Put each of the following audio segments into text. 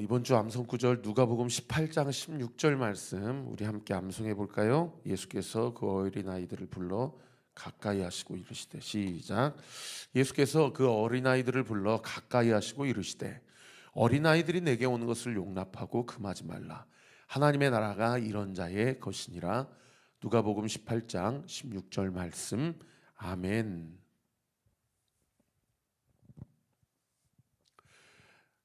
이번 주 암송 구절 누가복음 18장 16절 말씀 우리 함께 암송해 볼까요? 예수께서 그 어린아이들을 불러 가까이 하시고 이르시되 시작. 예수께서 그 어린아이들을 불러 가까이 하시고 이르시되 어린아이들이 내게 오는 것을 용납하고 금하지 말라. 하나님의 나라가 이런 자의 것이니라. 누가복음 18장 16절 말씀. 아멘.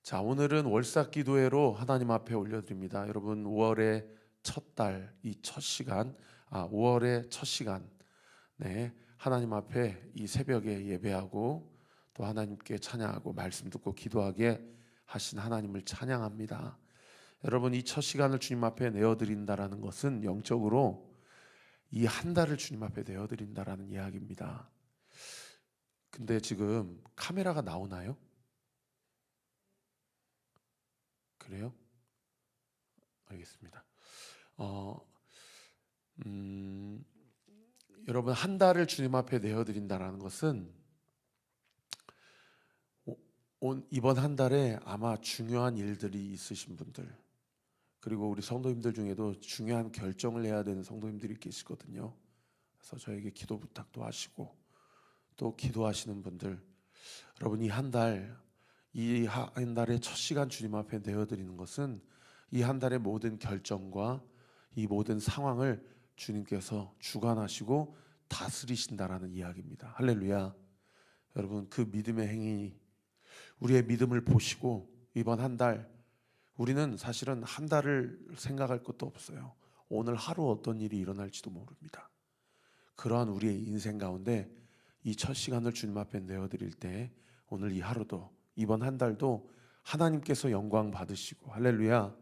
자, 오늘은 월삭기도회로 하나님 앞에 올려드립니다. 여러분, 5월의 첫 달, 이 첫 시간, 5월의 첫 시간, 네, 하나님 앞에 이 새벽에 예배하고 또 하나님께 찬양하고 말씀 듣고 기도하게 하신 하나님을 찬양합니다. 여러분, 이 첫 시간을 주님 앞에 내어드린다라는 것은 영적으로 이 한 달을 주님 앞에 내어드린다라는 이야기입니다. 근데 지금 카메라가 나오나요? 그래요? 알겠습니다. 어, 음, 여러분 한 달을 주님 앞에 내어드린다라는 것은 이번 한 달에 아마 중요한 일들이 있으신 분들, 그리고 우리 성도님들 중에도 중요한 결정을 해야 되는 성도님들이 계시거든요. 그래서 저에게 기도 부탁도 하시고 또 기도하시는 분들, 여러분 이 한 달의 첫 시간 주님 앞에 내어드리는 것은 이 한 달의 모든 결정과 이 모든 상황을 주님께서 주관하시고 다스리신다라는 이야기입니다. 할렐루야. 여러분 그 믿음의 행위, 우리의 믿음을 보시고 이번 한 달, 우리는 사실은 한 달을 생각할 것도 없어요. 오늘 하루 어떤 일이 일어날지도 모릅니다. 그러한 우리의 인생 가운데 이 첫 시간을 주님 앞에 내어드릴 때 오늘 이 하루도, 이번 한 달도 하나님께서 영광 받으시고, 할렐루야,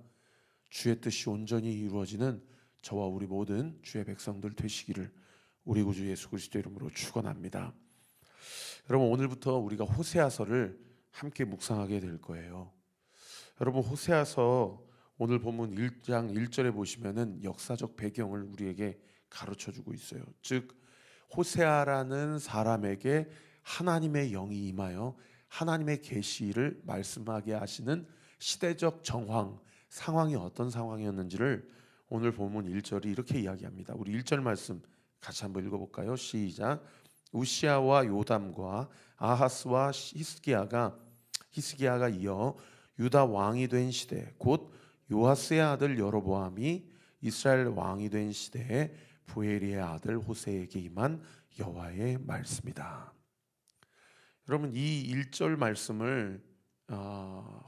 주의 뜻이 온전히 이루어지는 저와 우리 모든 주의 백성들 되시기를 우리 구주 예수 그리스도 이름으로 축원합니다. 여러분 오늘부터 우리가 호세아서를 함께 묵상하게 될 거예요. 여러분 호세아서 오늘 본문 1장 1절에 보시면은 역사적 배경을 우리에게 가르쳐 주고 있어요. 즉 호세아라는 사람에게 하나님의 영이 임하여 하나님의 계시를 말씀하게 하시는 시대적 정황, 상황이 어떤 상황이었는지를 오늘 본문 1절이 이렇게 이야기합니다. 우리 1절 말씀 같이 한번 읽어볼까요? 시작. 우시아와 요담과 아하스와 히스기야가 이어 유다 왕이 된 시대, 곧 요아스의 아들 여로보암이 이스라엘 왕이 된 시대에 부엘리의 아들 호세에게 임한 여호와의 말씀이다. 여러분 이 1절 말씀을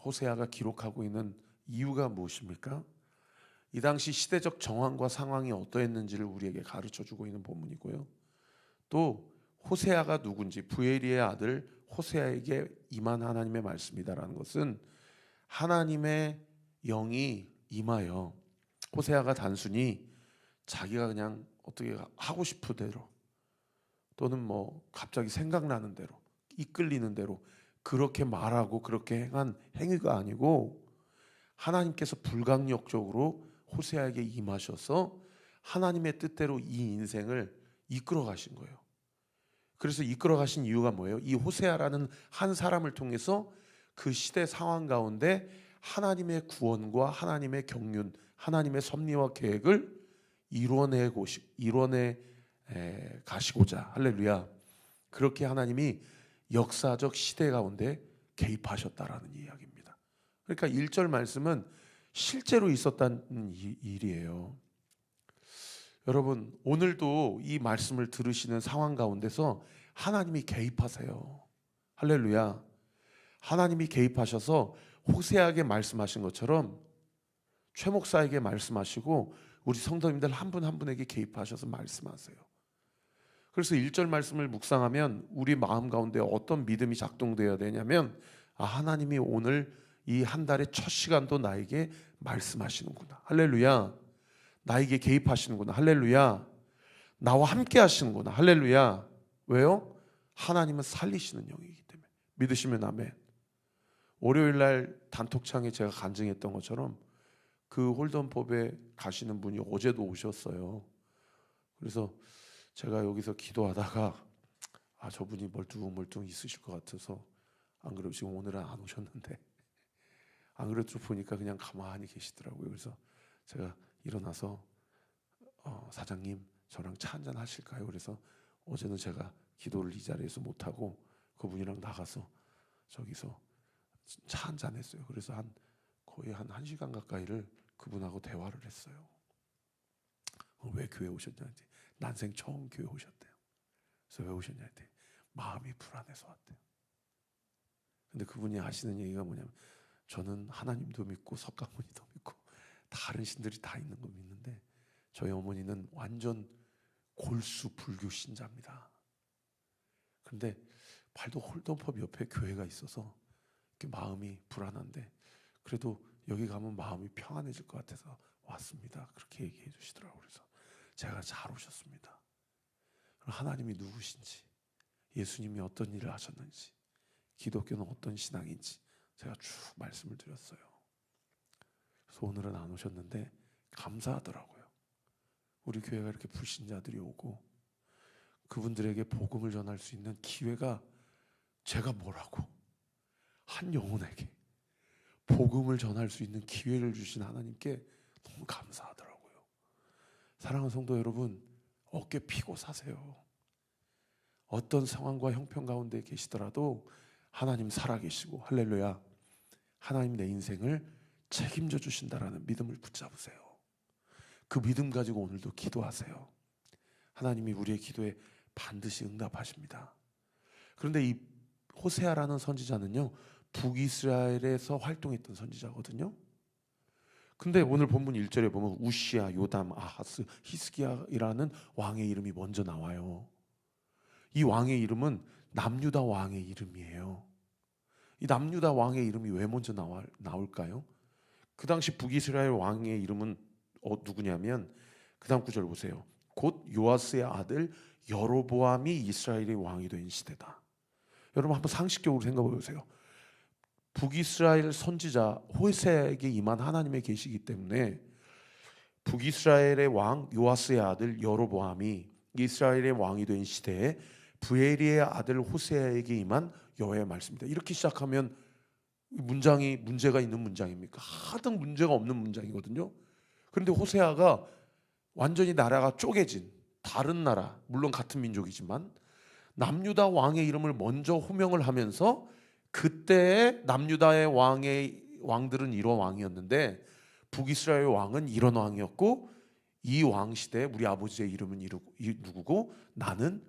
호세아가 기록하고 있는 이유가 무엇입니까? 이 당시 시대적 정황과 상황이 어떠했는지를 우리에게 가르쳐주고 있는 본문이고요. 또 호세아가 누군지, 부엘리의 아들 호세아에게 임한 하나님의 말씀이다라는 것은 하나님의 영이 임하여 호세아가 단순히 자기가 그냥 어떻게 하고 싶은 대로 또는 뭐 갑자기 생각나는 대로 이끌리는 대로 그렇게 말하고 그렇게 행한 행위가 아니고 하나님께서 불강력적으로 호세아에게 임하셔서 하나님의 뜻대로 이 인생을 이끌어 가신 거예요. 그래서 이끌어 가신 이유가 뭐예요? 이 호세아라는 한 사람을 통해서 그 시대 상황 가운데 하나님의 구원과 하나님의 경륜, 하나님의 섭리와 계획을 이뤄내 가시고자, 할렐루야, 그렇게 하나님이 역사적 시대 가운데 개입하셨다라는 이야기입니다. 그러니까 1절 말씀은 실제로 있었다는 일이에요. 여러분 오늘도 이 말씀을 들으시는 상황 가운데서 하나님이 개입하세요. 할렐루야. 하나님이 개입하셔서 호세아에게 말씀하신 것처럼 최 목사에게 말씀하시고 우리 성도님들 한 분 한 분에게 개입하셔서 말씀하세요. 그래서 1절 말씀을 묵상하면 우리 마음 가운데 어떤 믿음이 작동되어야 되냐면 하나님이 오늘 이 한 달의 첫 시간도 나에게 말씀하시는구나. 할렐루야. 나에게 개입하시는구나. 할렐루야. 나와 함께 하시는구나. 할렐루야. 왜요? 하나님은 살리시는 영이기 때문에. 믿으시면 아멘. 월요일날 단톡창에 제가 간증했던 것처럼 그 홀던법에 가시는 분이 어제도 오셨어요. 그래서 제가 여기서 기도하다가 저분이 멀뚱멀뚱 있으실 것 같아서 안 그래도 지금 오늘은 안 오셨는데 안 그래도 보니까 그냥 가만히 계시더라고요. 그래서 제가 일어나서 사장님 저랑 차 한잔 하실까요? 그래서 어제는 제가 기도를 이 자리에서 못하고 그분이랑 나가서 저기서 차 한잔 했어요. 그래서 거의 한 1시간 가까이를 그분하고 대화를 했어요. 왜 교회 오셨냐 했더니 난생 처음 교회 오셨대요. 그래서 왜 오셨냐 했더니 마음이 불안해서 왔대요. 근데 그분이 하시는 얘기가 뭐냐면 저는 하나님도 믿고 석가모니도 믿고 다른 신들이 다 있는 거 믿는데 저희 어머니는 완전 골수 불교 신자입니다. 그런데 발도 홀덤펍 옆에 교회가 있어서 이렇게 마음이 불안한데 그래도 여기 가면 마음이 평안해질 것 같아서 왔습니다. 그렇게 얘기해 주시더라고요. 그래서 제가 잘 오셨습니다. 하나님이 누구신지, 예수님이 어떤 일을 하셨는지, 기독교는 어떤 신앙인지 제가 쭉 말씀을 드렸어요. 그래서 오늘은 안 오셨는데 감사하더라고요. 우리 교회가 이렇게 불신자들이 오고 그분들에게 복음을 전할 수 있는 기회가 제가 뭐라고 한 영혼에게 복음을 전할 수 있는 기회를 주신 하나님께 너무 감사하더라고요. 사랑하는 성도 여러분, 어깨 피고 사세요. 어떤 상황과 형편 가운데 계시더라도 하나님 살아계시고 할렐루야, 하나님 내 인생을 책임져 주신다라는 믿음을 붙잡으세요. 그 믿음 가지고 오늘도 기도하세요. 하나님이 우리의 기도에 반드시 응답하십니다. 그런데 이 호세아라는 선지자는요, 북이스라엘에서 활동했던 선지자거든요. 근데 오늘 본문 1절에 보면 우시야, 요담, 아하스, 히스기야라는 왕의 이름이 먼저 나와요. 이 왕의 이름은 남유다 왕의 이름이에요. 이 남유다 왕의 이름이 왜 먼저 나올까요? 그 당시 북이스라엘 왕의 이름은 누구냐면 그 다음 구절 보세요. 곧 요아스의 아들 여로보암이 이스라엘의 왕이 된 시대다. 여러분 한번 상식적으로 생각해 보세요. 북이스라엘 선지자 호세아에게 임한 하나님의 계시이기 때문에 북이스라엘의 왕 요아스의 아들 여로보암이 이스라엘의 왕이 된 시대에 부엘리의 아들 호세아에게 임한 여호와의 말씀입니다. 이렇게 시작하면 문장이 문제가 있는 문장입니까? 하등 문제가 없는 문장이거든요. 그런데 호세아가 완전히 나라가 쪼개진 다른 나라, 물론 같은 민족이지만 남유다 왕의 이름을 먼저 호명을 하면서 그때의 남유다의 왕들은 이런 왕이었는데 북이스라엘 왕은 이런 왕이었고 이 왕 시대에 우리 아버지의 이름은 누구고 나는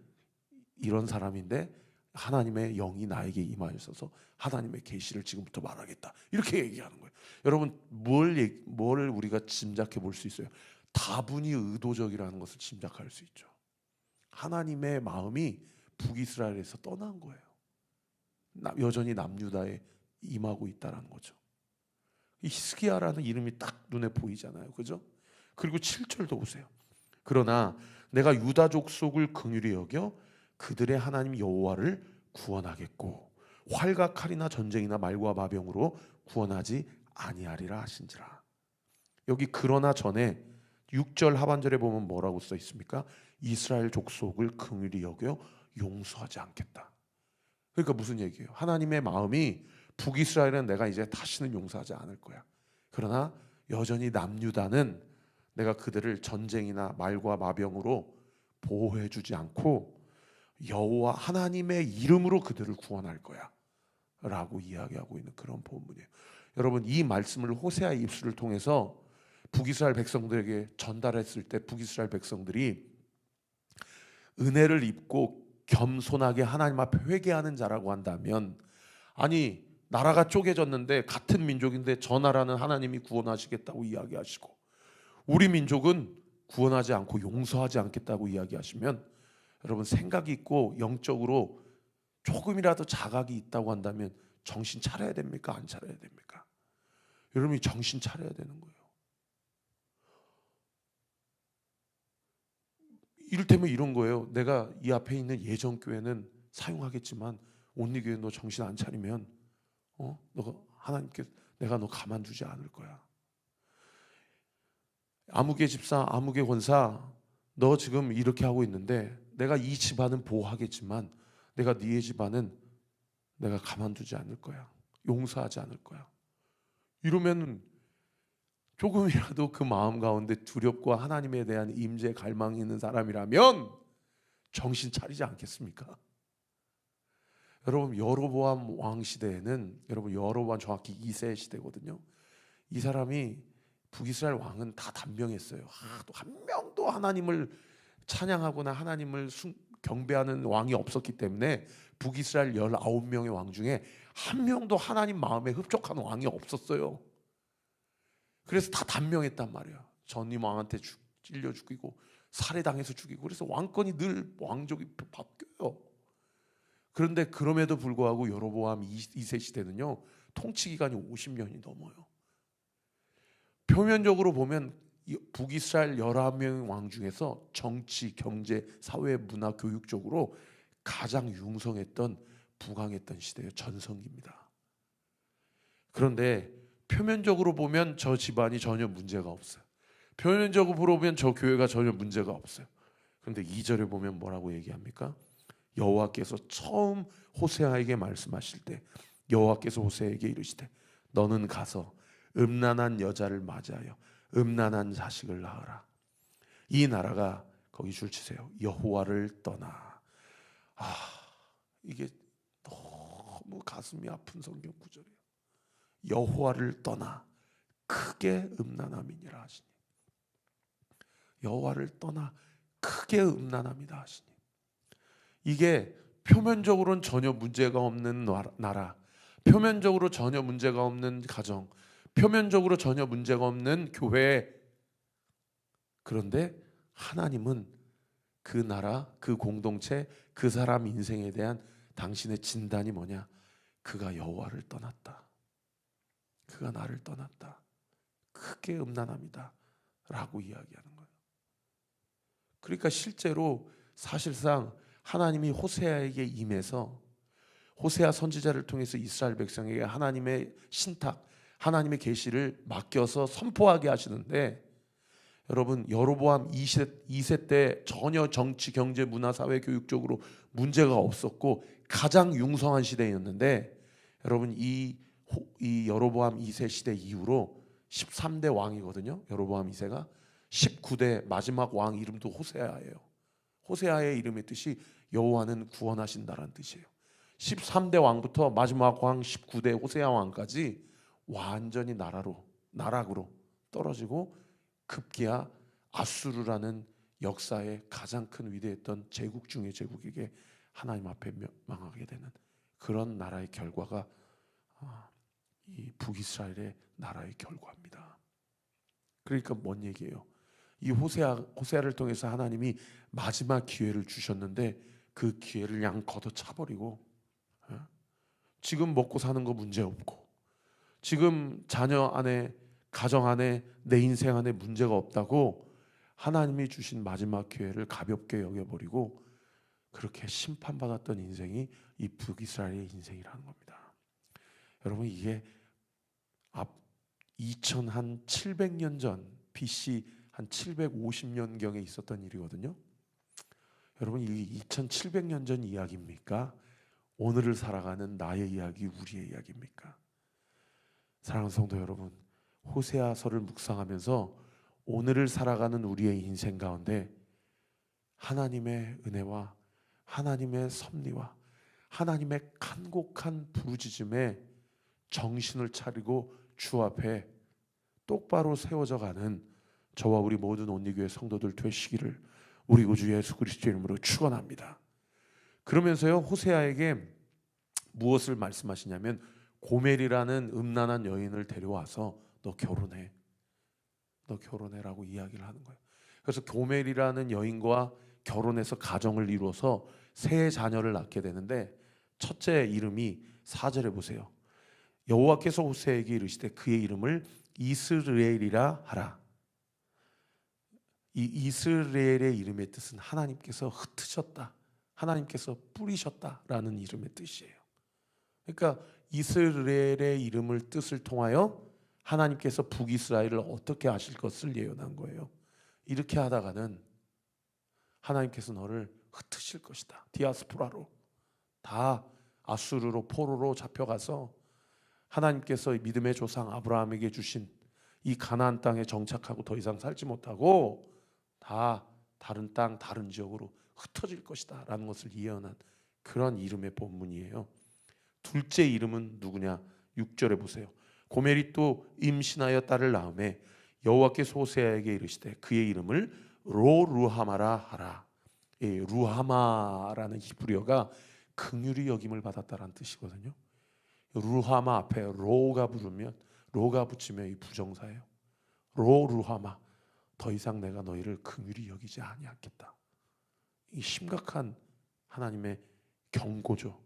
이런 사람인데 하나님의 영이 나에게 임하셔서 하나님의 계시를 지금부터 말하겠다. 이렇게 얘기하는 거예요. 여러분 뭘 우리가 짐작해 볼 수 있어요? 다분히 의도적이라는 것을 짐작할 수 있죠. 하나님의 마음이 북이스라엘에서 떠난 거예요. 여전히 남유다에 임하고 있다는 거죠. 히스기야라는 이름이 딱 눈에 보이잖아요. 그죠? 그리고 7절도 보세요. 그러나 내가 유다 족속을 긍휼히 여겨 그들의 하나님 여호와를 구원하겠고 활과 칼이나 전쟁이나 말과 마병으로 구원하지 아니하리라 하신지라. 여기 그러나 전에 6절 하반절에 보면 뭐라고 써 있습니까? 이스라엘 족속을 긍휼히 여겨 용서하지 않겠다. 그러니까 무슨 얘기예요? 하나님의 마음이 북이스라엘은 내가 이제 다시는 용서하지 않을 거야. 그러나 여전히 남유다는 내가 그들을 전쟁이나 말과 마병으로 보호해주지 않고 여호와 하나님의 이름으로 그들을 구원할 거야 라고 이야기하고 있는 그런 본문이에요. 여러분 이 말씀을 호세아의 입술을 통해서 북이스라엘 백성들에게 전달했을 때 북이스라엘 백성들이 은혜를 입고 겸손하게 하나님 앞에 회개하는 자라고 한다면, 아니 나라가 쪼개졌는데 같은 민족인데 저 나라는 하나님이 구원하시겠다고 이야기하시고 우리 민족은 구원하지 않고 용서하지 않겠다고 이야기하시면, 여러분 생각이 있고 영적으로 조금이라도 자각이 있다고 한다면 정신 차려야 됩니까? 안 차려야 됩니까? 여러분이 정신 차려야 되는 거예요. 이를테면 이런 거예요. 내가 이 앞에 있는 예전교회는 사용하겠지만 온리교회 너 정신 안 차리면 너가 하나님께 내가 너 가만두지 않을 거야. 아무개 집사, 아무개 권사, 너 지금 이렇게 하고 있는데 내가 이 집안은 보호하겠지만 내가 네 집안은 내가 가만두지 않을 거야. 용서하지 않을 거야. 이러면 조금이라도 그 마음 가운데 두렵고 하나님에 대한 임재 갈망이 있는 사람이라면 정신 차리지 않겠습니까? 여러분, 여로보암 왕 시대에는, 여러분 여로보암 정확히 2세 시대거든요. 이 사람이, 북이스라엘 왕은 다 단명했어요. 또 한 명도 하나님을 찬양하거나 하나님을 경배하는 왕이 없었기 때문에 북이스라엘 19명의 왕 중에 한 명도 하나님 마음에 흡족한 왕이 없었어요. 그래서 다 단명했단 말이에요. 전임 왕한테 찔려 죽이고 살해당해서 죽이고, 그래서 왕권이 늘 왕족이 바뀌어요. 그런데 그럼에도 불구하고 여로보암 2세 시대는요, 통치 기간이 50년이 넘어요. 표면적으로 보면 북이스라엘 11명 왕 중에서 정치, 경제, 사회, 문화, 교육적으로 가장 융성했던, 부강했던 시대예요. 전성기입니다. 그런데 표면적으로 보면 저 집안이 전혀 문제가 없어요. 표면적으로 보면 저 교회가 전혀 문제가 없어요. 그런데 2절에 보면 뭐라고 얘기합니까? 여호와께서 처음 호세아에게 말씀하실 때 여호와께서 호세아에게 이르시되 너는 가서 음란한 여자를 맞이하여 음란한 자식을 낳으라. 이 나라가, 거기 줄 치세요, 여호와를 떠나. 이게 너무 가슴이 아픈 성경 구절이에요. 여호와를 떠나 크게 음란함이니라 하시니. 여호와를 떠나 크게 음란함이다 하시니. 이게 표면적으로는 전혀 문제가 없는 나라, 표면적으로 전혀 문제가 없는 가정, 표면적으로 전혀 문제가 없는 교회. 그런데 하나님은 그 나라, 그 공동체, 그 사람 인생에 대한 당신의 진단이 뭐냐? 그가 여호와를 떠났다. 그가 나를 떠났다. 크게 음란함이다 라고 이야기하는 거예요. 그러니까 실제로 사실상 하나님이 호세아에게 임해서 호세아 선지자를 통해서 이스라엘 백성에게 하나님의 신탁, 하나님의 계시를 맡겨서 선포하게 하시는데, 여러분 여로보암 2세 때 전혀 정치, 경제, 문화, 사회, 교육적으로 문제가 없었고 가장 융성한 시대였는데, 여러분 이 여로보암 2세 시대 이후로 13대 왕이거든요. 여로보암 2세가 19대 마지막 왕 이름도 호세아예요. 호세아의 이름의 뜻이 여호와는 구원하신다라는 뜻이에요. 13대 왕부터 마지막 왕 19대 호세아 왕까지 완전히 나락으로 떨어지고 급기야 아수르라는 역사의 가장 큰 위대했던 제국 중의 제국에게 하나님 앞에 망하게 되는 그런 나라의 결과가 이 북이스라엘의 나라의 결과입니다. 그러니까 뭔 얘기예요? 이 호세아를 통해서 하나님이 마지막 기회를 주셨는데 그 기회를 양 걷어 차버리고, 지금 먹고 사는 거 문제 없고, 지금 자녀 안에, 가정 안에, 내 인생 안에 문제가 없다고 하나님이 주신 마지막 기회를 가볍게 여겨버리고 그렇게 심판받았던 인생이 이 북이스라엘의 인생이라는 겁니다. 여러분, 이게 2700년 전 BC 한 750년경에 있었던 일이거든요. 여러분, 이게 2700년 전 이야기입니까? 오늘을 살아가는 나의 이야기, 우리의 이야기입니까? 사랑하는 성도 여러분, 호세아서를 묵상하면서 오늘을 살아가는 우리의 인생 가운데 하나님의 은혜와 하나님의 섭리와 하나님의 간곡한 부르짖음에 정신을 차리고 주 앞에 똑바로 세워져 가는 저와 우리 모든 온리교회 성도들 되시기를 우리 구주 예수 그리스도 이름으로 축원합니다. 그러면서요, 호세아에게 무엇을 말씀하시냐면 고멜이라는 음란한 여인을 데려와서 너 결혼해라고 이야기를 하는 거예요. 그래서 고멜이라는 여인과 결혼해서 가정을 이루어서 세 자녀를 낳게 되는데, 첫째 이름이 4절에 보세요. 여호와께서 호세아에게 이르시되 그의 이름을 이스라엘이라 하라. 이 이스라엘의 이름의 뜻은 하나님께서 흩으셨다, 하나님께서 뿌리셨다라는 이름의 뜻이에요. 그러니까 이스라엘의 이름을 뜻을 통하여 하나님께서 북이스라엘을 어떻게 하실 것을 예언한 거예요. 이렇게 하다가는 하나님께서 너를 흩으실 것이다. 디아스포라로 다 아수르로 포로로 잡혀가서 하나님께서 믿음의 조상 아브라함에게 주신 이 가나안 땅에 정착하고 더 이상 살지 못하고 다 다른 땅, 다른 지역으로 흩어질 것이다 라는 것을 예언한 그런 이름의 본문이에요. 둘째 이름은 누구냐? 6절에 보세요. 고멜이 또 임신하여 딸을 낳음에 여호와께서 호세아에게 이르시되 그의 이름을 로루하마라 하라. 루하마라는 히브리어가 긍휼히 여김을 받았다라는 뜻이거든요. 루하마 앞에 로가 붙이면 이 부정사예요. 로루하마, 더 이상 내가 너희를 긍휼히 여기지 아니하겠다. 이 심각한 하나님의 경고죠.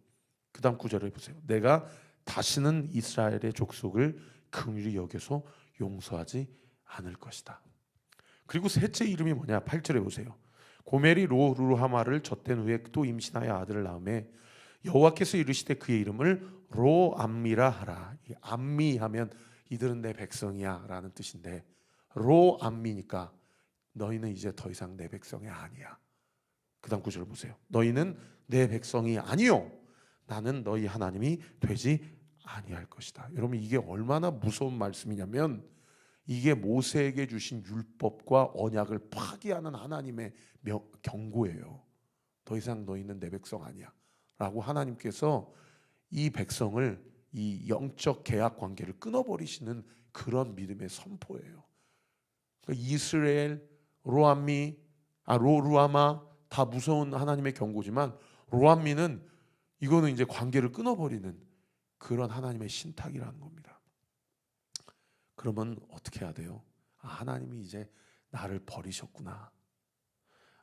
그 다음 구절에 보세요. 내가 다시는 이스라엘의 족속을 긍휼히 여겨서 용서하지 않을 것이다. 그리고 셋째 이름이 뭐냐? 8절에 보세요. 고멜이 로루하마를 젖된 후에 또 임신하여 아들을 낳음에 여호와께서 이르시되 그의 이름을 로암미라 하라. 이 암미 하면 이들은 내 백성이야 라는 뜻인데, 로암미니까 너희는 이제 더 이상 내 백성이 아니야. 그 다음 구절을 보세요. 너희는 내 백성이 아니요 나는 너희 하나님이 되지 아니할 것이다. 여러분, 이게 얼마나 무서운 말씀이냐면 이게 모세에게 주신 율법과 언약을 파기하는 하나님의 경고예요. 더 이상 너희는 내 백성 아니야 라고 하나님께서 이 백성을, 이 영적 계약 관계를 끊어버리시는 그런 믿음의 선포예요. 그러니까 이스라엘, 로루하마 다 무서운 하나님의 경고지만 로암미는 이거는 이제 관계를 끊어버리는 그런 하나님의 신탁이라는 겁니다. 그러면 어떻게 해야 돼요? 하나님이 이제 나를 버리셨구나.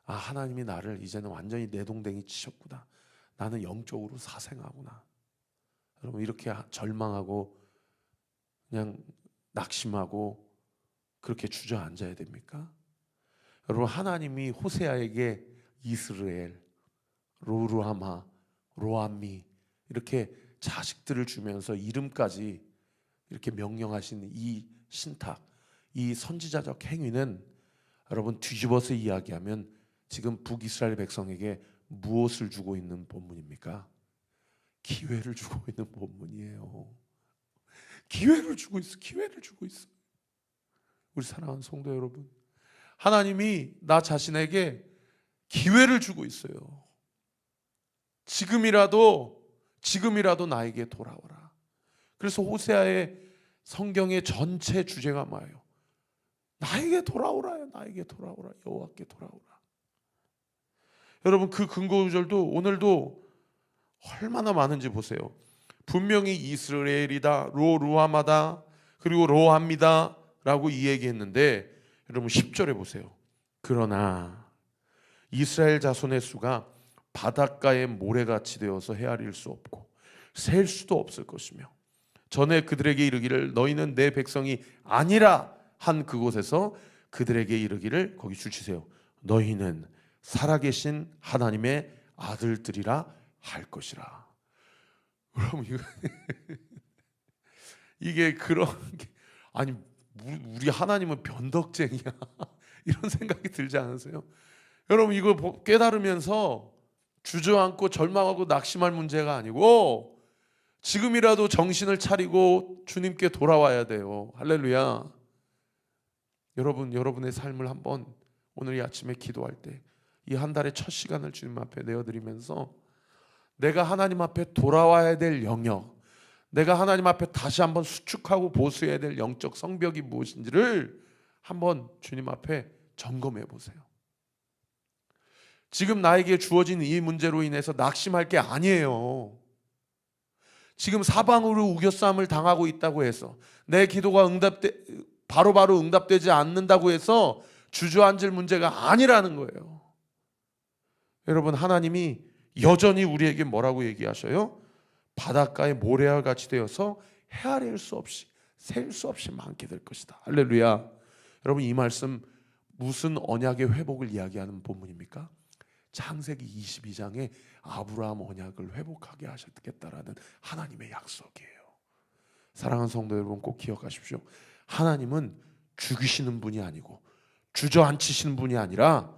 하나님이 나를 이제는 완전히 내동댕이 치셨구나. 나는 영적으로 사생하구나. 여러분, 이렇게 절망하고 그냥 낙심하고 그렇게 주저앉아야 됩니까? 여러분, 하나님이 호세아에게 이스라엘, 로루하마, 로암미 이렇게 자식들을 주면서 이름까지 이렇게 명령하신 이 신탁, 이 선지자적 행위는 여러분 뒤집어서 이야기하면 지금 북이스라엘 백성에게 무엇을 주고 있는 본문입니까? 기회를 주고 있는 본문이에요. 기회를 주고 있어. 기회를 주고 있어. 우리 사랑하는 성도 여러분, 하나님이 나 자신에게 기회를 주고 있어요. 지금이라도 나에게 돌아오라. 그래서 호세아의 성경의 전체 주제가 뭐예요? 나에게 돌아오라요. 나에게 돌아오라. 여호와께 돌아오라. 여러분, 그 근거 구절도 오늘도 얼마나 많은지 보세요. 분명히 이스라엘이다, 로루하마다, 그리고 로암미다 라고 이야기했는데 여러분 10절에 보세요. 그러나 이스라엘 자손의 수가 바닷가의 모래같이 되어서 헤아릴 수 없고 셀 수도 없을 것이며 전에 그들에게 이르기를 너희는 내 백성이 아니라 한 그곳에서 그들에게 이르기를, 거기 줄 치세요. 너희는 살아계신 하나님의 아들들이라 할 것이라. 여러분, 이게 그런 게, 아니 우리 하나님은 변덕쟁이야 이런 생각이 들지 않으세요? 여러분, 이걸 깨달으면서 주저앉고 절망하고 낙심할 문제가 아니고 지금이라도 정신을 차리고 주님께 돌아와야 돼요. 할렐루야. 여러분, 여러분의 삶을 한번 오늘 이 아침에 기도할 때 이 한 달의 첫 시간을 주님 앞에 내어드리면서 내가 하나님 앞에 돌아와야 될 영역, 내가 하나님 앞에 다시 한번 수축하고 보수해야 될 영적 성벽이 무엇인지를 한번 주님 앞에 점검해 보세요. 지금 나에게 주어진 이 문제로 인해서 낙심할 게 아니에요. 지금 사방으로 우겨싸움을 당하고 있다고 해서 내 기도가 바로바로 응답되지 않는다고 해서 주저앉을 문제가 아니라는 거예요. 여러분, 하나님이 여전히 우리에게 뭐라고 얘기하셔요? 바닷가의 모래와 같이 되어서 헤아릴 수 없이 셀 수 없이 많게 될 것이다. 할렐루야. 여러분, 이 말씀 무슨 언약의 회복을 이야기하는 본문입니까? 창세기 22장에 아브라함 언약을 회복하게 하셨겠다라는 하나님의 약속이에요. 사랑하는 성도 여러분, 꼭 기억하십시오. 하나님은 죽이시는 분이 아니고 주저앉히시는 분이 아니라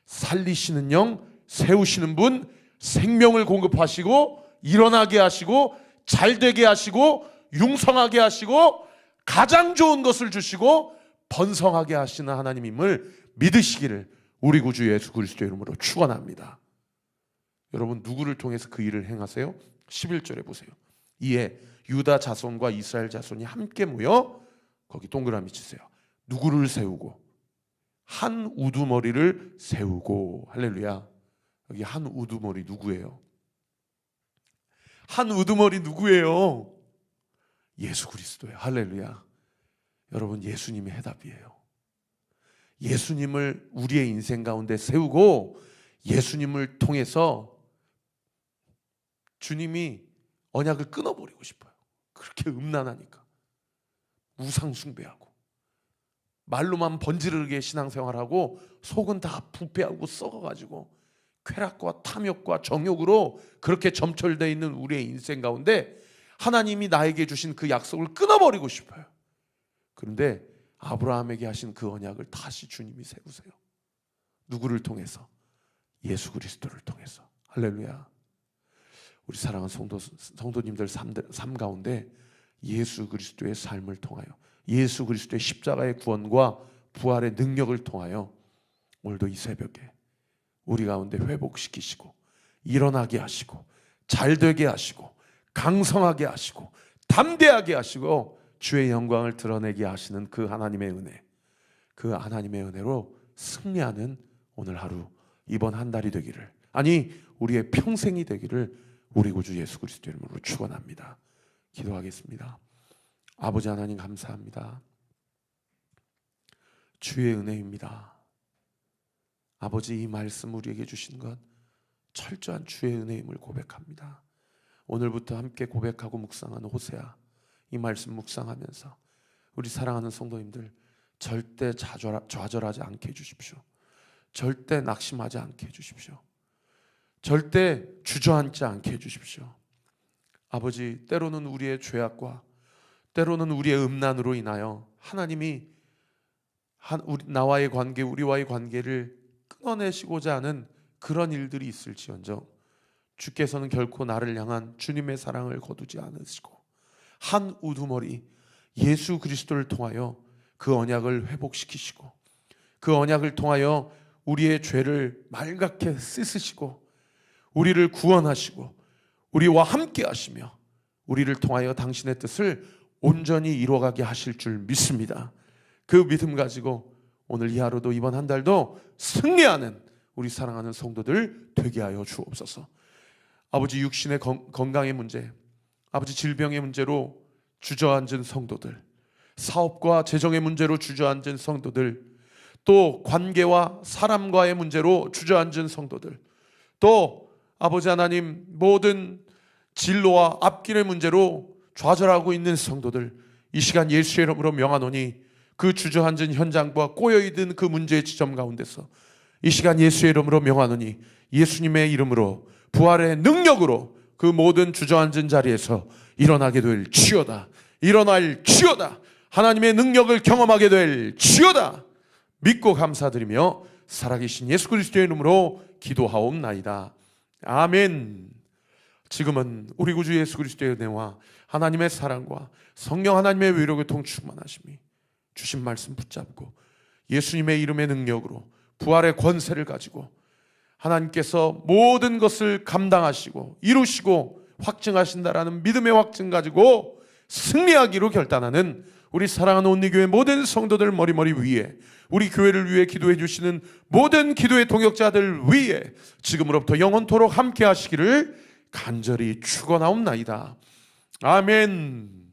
살리시는 영, 세우시는 분, 생명을 공급하시고 일어나게 하시고 잘되게 하시고 융성하게 하시고 가장 좋은 것을 주시고 번성하게 하시는 하나님임을 믿으시기를 우리 구주 예수 그리스도의 이름으로 축원합니다. 여러분, 누구를 통해서 그 일을 행하세요? 11절에 보세요. 이에 유다 자손과 이스라엘 자손이 함께 모여, 거기 동그라미 치세요. 누구를 세우고? 한 우두머리를 세우고. 할렐루야. 여기 한 우두머리 누구예요? 한 우두머리 누구예요? 예수 그리스도예요. 할렐루야. 여러분, 예수님이 해답이에요. 예수님을 우리의 인생 가운데 세우고 예수님을 통해서 주님이 언약을 끊어버리고 싶어요. 그렇게 음란하니까. 우상 숭배하고 말로만 번지르르게 신앙생활하고 속은 다 부패하고 썩어가지고 쾌락과 탐욕과 정욕으로 그렇게 점철되어 있는 우리의 인생 가운데 하나님이 나에게 주신 그 약속을 끊어버리고 싶어요. 그런데 아브라함에게 하신 그 언약을 다시 주님이 세우세요. 누구를 통해서? 예수 그리스도를 통해서. 할렐루야. 우리 사랑하는 성도님들 삶 가운데 예수 그리스도의 삶을 통하여, 예수 그리스도의 십자가의 구원과 부활의 능력을 통하여 오늘도 이 새벽에 우리 가운데 회복시키시고 일어나게 하시고 잘되게 하시고 강성하게 하시고 담대하게 하시고 주의 영광을 드러내게 하시는 그 하나님의 은혜, 그 하나님의 은혜로 승리하는 오늘 하루, 이번 한 달이 되기를, 아니 우리의 평생이 되기를 우리 구주 예수 그리스도 이름으로 축원합니다. 기도하겠습니다. 아버지 하나님, 감사합니다. 주의 은혜입니다. 아버지, 이 말씀 우리에게 주신 것 철저한 주의 은혜임을 고백합니다. 오늘부터 함께 고백하고 묵상하는 호세아, 이 말씀 묵상하면서 우리 사랑하는 성도님들 절대 좌절하지 않게 해주십시오. 절대 낙심하지 않게 해주십시오. 절대 주저앉지 않게 해주십시오. 아버지, 때로는 우리의 죄악과 때로는 우리의 음란으로 인하여 하나님이 나와의 관계, 우리와의 관계를 끊어내시고자 하는 그런 일들이 있을지언정 주께서는 결코 나를 향한 주님의 사랑을 거두지 않으시고 한 우두머리 예수 그리스도를 통하여 그 언약을 회복시키시고 그 언약을 통하여 우리의 죄를 맑게 씻으시고 우리를 구원하시고 우리와 함께 하시며 우리를 통하여 당신의 뜻을 온전히 이루어가게 하실 줄 믿습니다. 그 믿음 가지고 오늘 이 하루도 이번 한 달도 승리하는 우리 사랑하는 성도들 되게 하여 주옵소서. 아버지, 육신의 건강의 문제, 아버지 질병의 문제로 주저앉은 성도들, 사업과 재정의 문제로 주저앉은 성도들, 또 관계와 사람과의 문제로 주저앉은 성도들, 또 아버지 하나님 모든 진로와 앞길의 문제로 좌절하고 있는 성도들, 이 시간 예수의 이름으로 명하노니 그 주저앉은 현장과 꼬여있는 그 문제의 지점 가운데서 이 시간 예수의 이름으로 명하노니 예수님의 이름으로 부활의 능력으로 그 모든 주저앉은 자리에서 일어나게 될 지어다. 일어날 지어다. 하나님의 능력을 경험하게 될 지어다. 믿고 감사드리며 살아계신 예수 그리스도의 이름으로 기도하옵나이다. 아멘. 지금은 우리 구주 예수 그리스도의 은혜와 하나님의 사랑과 성령 하나님의 위로교통 충만하심이 주신 말씀 붙잡고 예수님의 이름의 능력으로 부활의 권세를 가지고 하나님께서 모든 것을 감당하시고 이루시고 확증하신다라는 믿음의 확증 가지고 승리하기로 결단하는 우리 사랑하는 온리교회 모든 성도들 머리머리 위에, 우리 교회를 위해 기도해 주시는 모든 기도의 동역자들 위에 지금으로부터 영원토록 함께 하시기를 간절히 축원하옵나이다. 아멘.